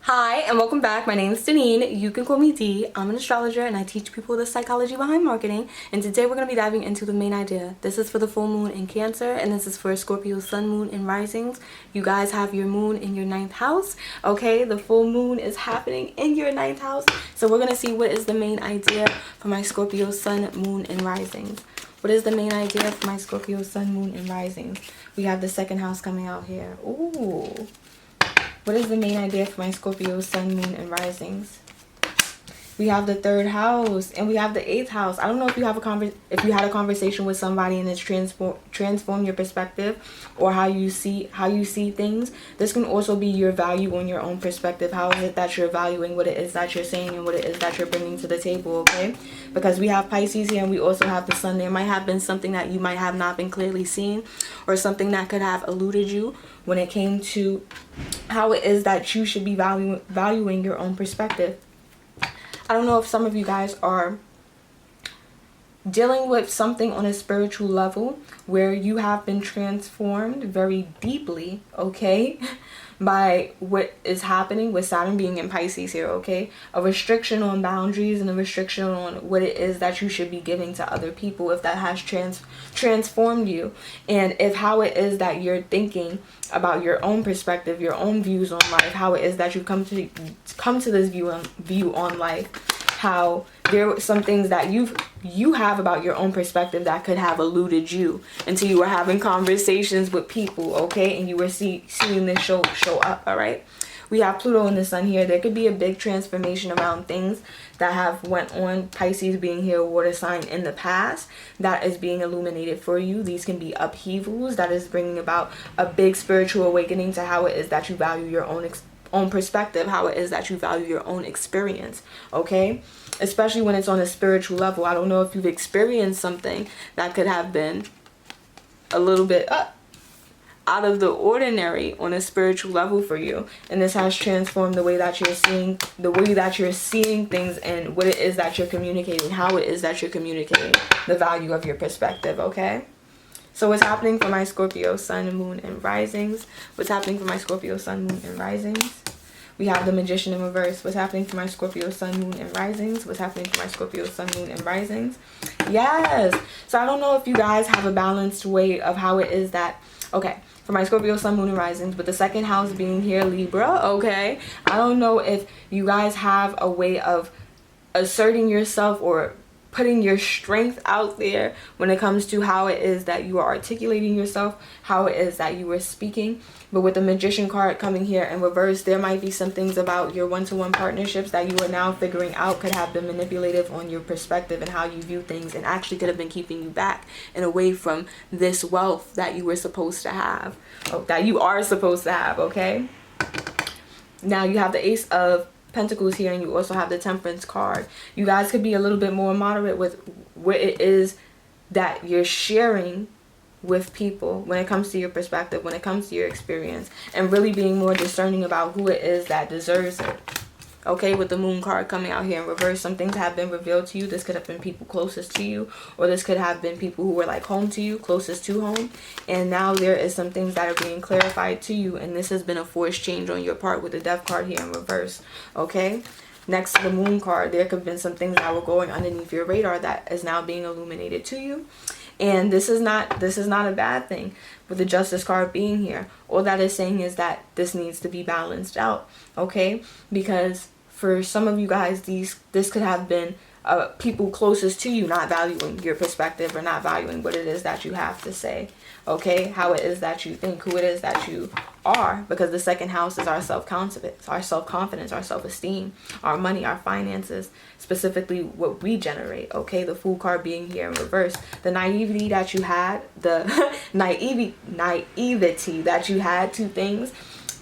Hi and welcome back. My name is Deneen. You can call me D. I'm an astrologer and I teach people the psychology behind marketing. And today we're going to be diving into the main idea. This is for the full moon in Cancer and this is for Scorpio sun, moon, and risings. You guys have your moon in your 9th house. Okay, the full moon is happening in your 9th house. So we're going to see what is the main idea for my Scorpio sun, moon, and risings. What is the main idea for my Scorpio sun, moon, and risings? We have the 2nd house coming out here. Ooh. What is the main idea for my Scorpio sun, moon, and risings? We have the 3rd house and we have the 8th house. I don't know if you have had a conversation with somebody and it's transform your perspective or how you see things. This can also be your value on your own perspective. How is it that you're valuing what it is that you're saying and what it is that you're bringing to the table, okay? Because we have Pisces here and we also have the sun. There might have been something that you might have not been clearly seen or something that could have eluded you when it came to how it is that you should be valuing your own perspective. I don't know if some of you guys are dealing with something on a spiritual level where you have been transformed very deeply, okay, by what is happening with Saturn being in Pisces here, okay? A restriction on boundaries and a restriction on what it is that you should be giving to other people, if that has transformed you, and if how it is that you're thinking about your own perspective, your own views on life, how it is that you've come to this view on life, how there were some things that you have about your own perspective that could have eluded you until you were having conversations with people, okay, and you were seeing this show up. All right, we have Pluto and the sun here. There could be a big transformation around things that have went on. Pisces being here, a water sign, in the past, that is being illuminated for you. These can be upheavals that is bringing about a big spiritual awakening to how it is that you value your own perspective, how it is that you value your own experience, okay? Especially when it's on a spiritual level. I don't know if you've experienced something that could have been a little bit out of the ordinary on a spiritual level for you, and this has transformed the way that you're seeing things and what it is that you're communicating, how it is that you're communicating the value of your perspective, okay? So what's happening for my Scorpio sun, moon, and risings? What's happening for my Scorpio sun, moon, and risings? We have the Magician in reverse. What's happening for my Scorpio sun, moon, and risings? What's happening for my Scorpio sun, moon, and risings? Yes. So I don't know if you guys have a balanced way of how it is that, okay, for my Scorpio sun, moon, and risings, with the 2nd house being here, Libra, okay? I don't know if you guys have a way of asserting yourself or putting your strength out there when it comes to how it is that you are articulating yourself, how it is that you are speaking. But with the Magician card coming here in reverse, there might be some things about your one-to-one partnerships that you are now figuring out could have been manipulative on your perspective and how you view things, and actually could have been keeping you back and away from this wealth that you were supposed to have, that you are supposed to have, okay? Now you have the Ace of Pentacles here, and you also have the Temperance card. You guys could be a little bit more moderate with what it is that you're sharing with people when it comes to your perspective, when it comes to your experience, and really being more discerning about who it is that deserves it. Okay, with the Moon card coming out here in reverse, some things have been revealed to you. This could have been people closest to you, or this could have been people who were like home to you, closest to home. And now there is some things that are being clarified to you, and this has been a forced change on your part with the Death card here in reverse. Okay, next to the Moon card, there could have been some things that were going underneath your radar that is now being illuminated to you. And this is not a bad thing with the Justice card being here. All that is saying is that this needs to be balanced out, okay? Because for some of you guys, this could have been people closest to you not valuing your perspective or not valuing what it is that you have to say, okay? How it is that you think, who it is that you are, because the 2nd house is our self-confidence, our self-esteem, our money, our finances, specifically what we generate, okay? The Fool card being here in reverse, the naivety that you had, the naivety that you had to things,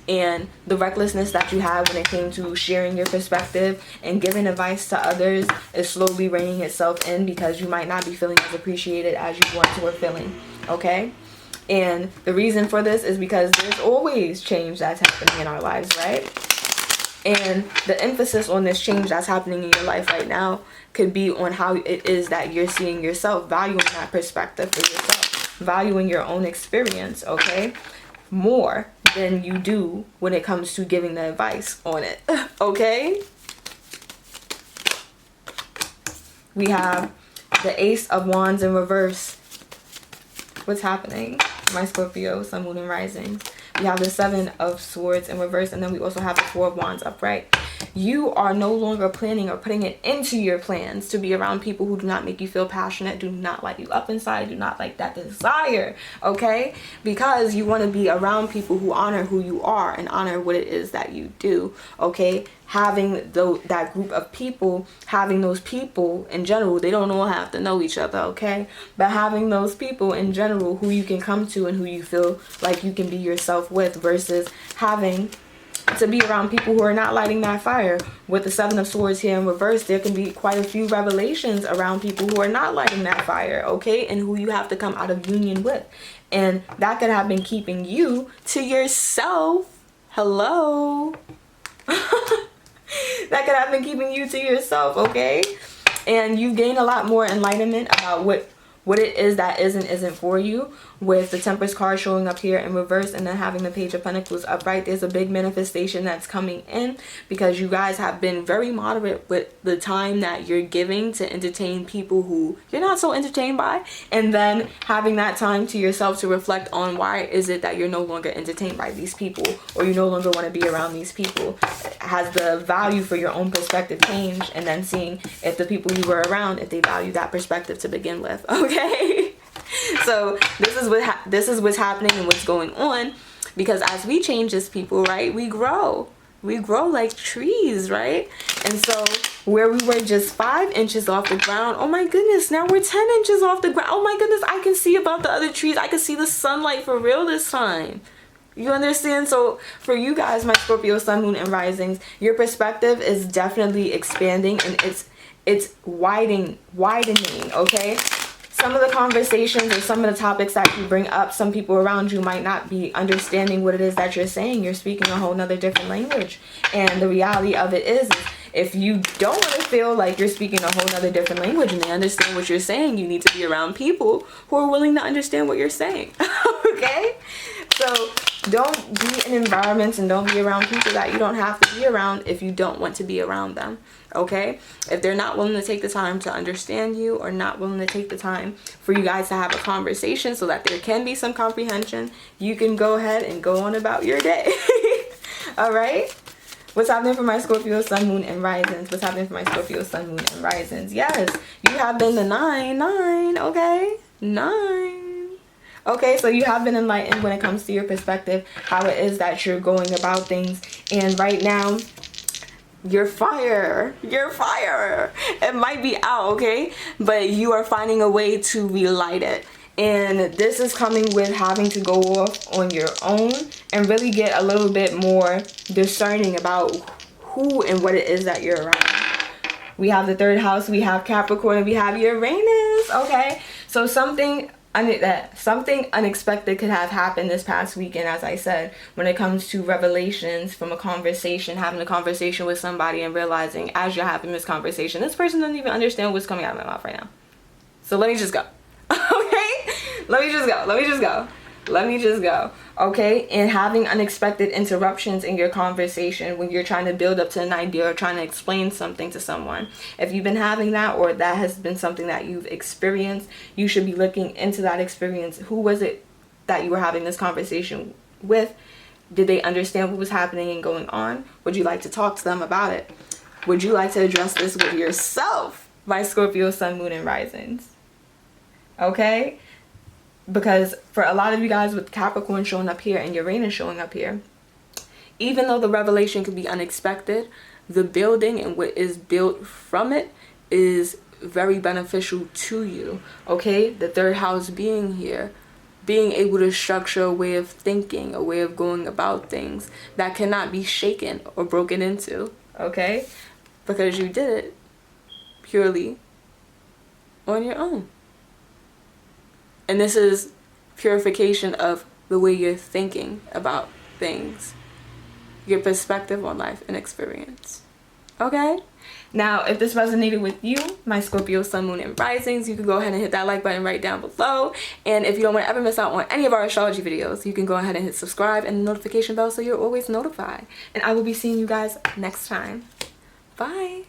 and the recklessness that you had when it came to sharing your perspective and giving advice to others is slowly reining itself in, because you might not be feeling as appreciated as you once were feeling, okay? And the reason for this is because there's always change that's happening in our lives, right? And the emphasis on this change that's happening in your life right now could be on how it is that you're seeing yourself, valuing that perspective for yourself, valuing your own experience, okay? More than you do when it comes to giving the advice on it. Okay? We have the Ace of Wands in reverse. What's happening? My Scorpio, Sun, Moon, and Rising. We have the Seven of Swords in reverse, and then we also have the Four of Wands upright. You are no longer planning or putting it into your plans to be around people who do not make you feel passionate, do not light you up inside, do not like that desire, okay? Because you want to be around people who honor who you are and honor what it is that you do, okay? Having that group of people, having those people in general, they don't all have to know each other, okay? But having those people in general who you can come to and who you feel like you can be yourself with, versus having to be around people who are not lighting that fire. With the Seven of Swords here in reverse, there can be quite a few revelations around people who are not lighting that fire, okay? And who you have to come out of union with. And that could have been keeping you to yourself. Hello? That could have been keeping you to yourself, okay? And you gain a lot more enlightenment about what it is that is and isn't for you, with the Temperance card showing up here in reverse and then having the Page of Pentacles upright. There's a big manifestation that's coming in because you guys have been very moderate with the time that you're giving to entertain people who you're not so entertained by, and then having that time to yourself to reflect on why is it that you're no longer entertained by these people, or you no longer want to be around these people. Has the value for your own perspective changed? And then seeing if the people you were around, if they value that perspective to begin with, okay? So this is what's happening and what's going on, because as we change as people, right, we grow like trees, right? And so where we were just 5 inches off the ground, oh my goodness, now we're 10 inches off the ground. Oh my goodness, I can see above the other trees. I can see the sunlight for real this time. You understand? So for you guys, my Scorpio, Sun, Moon, and Risings, your perspective is definitely expanding, and it's widening, okay? Some of the conversations or some of the topics that you bring up, some people around you might not be understanding what it is that you're saying. You're speaking a whole nother different language. And the reality of it is if you don't want to feel like you're speaking a whole nother different language and they understand what you're saying, you need to be around people who are willing to understand what you're saying. Okay? So don't be in environments and don't be around people that you don't have to be around if you don't want to be around them. Okay? If they're not willing to take the time to understand you, or not willing to take the time for you guys to have a conversation so that there can be some comprehension, you can go ahead and go on about your day. All right? What's happening for my Scorpio, Sun, Moon, and Risings? What's happening for my Scorpio, Sun, Moon, and Risings? Yes, you have been the 9, okay? 9. Okay, so you have been enlightened when it comes to your perspective, how it is that you're going about things. And right now, you're fire. It might be out, okay? But you are finding a way to relight it. And this is coming with having to go off on your own and really get a little bit more discerning about who and what it is that you're around. We have the 3rd house, we have Capricorn, and we have Uranus, okay? So something unexpected could have happened this past weekend, as I said, when it comes to revelations from a conversation, having a conversation with somebody and realizing as you're having this conversation, this person doesn't even understand what's coming out of my mouth right now. So let me just go. Okay? Let me just go. Okay? And having unexpected interruptions in your conversation when you're trying to build up to an idea or trying to explain something to someone. If you've been having that, or that has been something that you've experienced, you should be looking into that experience. Who was it that you were having this conversation with? Did they understand what was happening and going on? Would you like to talk to them about it? Would you like to address this with yourself, my Scorpio, Sun, Moon, and Risings? Okay? Because for a lot of you guys with Capricorn showing up here and Uranus showing up here, even though the revelation could be unexpected, the building and what is built from it is very beneficial to you. Okay? The 3rd house being here, being able to structure a way of thinking, a way of going about things that cannot be shaken or broken into. Okay? Because you did it purely on your own. And this is purification of the way you're thinking about things, your perspective on life and experience. Okay? Now, if this resonated with you, my Scorpio sun, moon, and risings, you can go ahead and hit that like button right down below. And if you don't want to ever miss out on any of our astrology videos, you can go ahead and hit subscribe and the notification bell so you're always notified. And I will be seeing you guys next time. Bye.